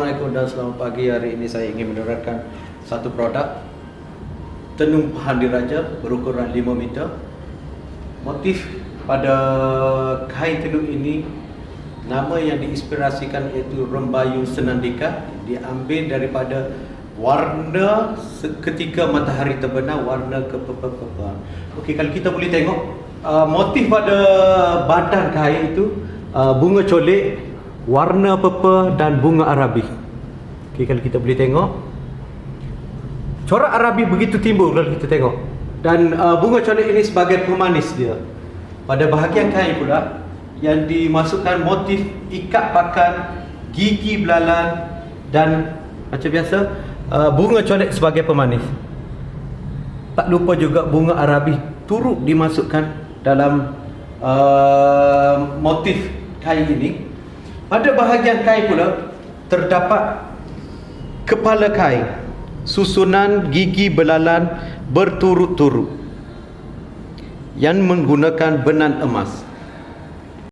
Assalamualaikum dan selamat pagi. Hari ini saya ingin menerangkan satu produk tenun pahan diraja berukuran 5 meter. Motif pada kain tenun ini, nama yang diinspirasikan iaitu Rembayu Senandika, diambil daripada warna ketika matahari terbenam, warna kepepepepaan. Okey, kalau kita boleh tengok motif pada badan kain itu bunga colek, warna purple dan bunga Arabi. Okey, kalau kita boleh tengok corak Arabi begitu timbul kalau kita tengok. Dan bunga colek ini sebagai pemanis dia. Pada bahagian kain pula yang dimasukkan motif ikat pakan, gigi belalang dan macam biasa bunga colek sebagai pemanis. Tak lupa juga bunga Arabi turut dimasukkan dalam motif kain ini. Pada bahagian kain pula terdapat kepala kain, susunan gigi belalang berturut-turut yang menggunakan benang emas.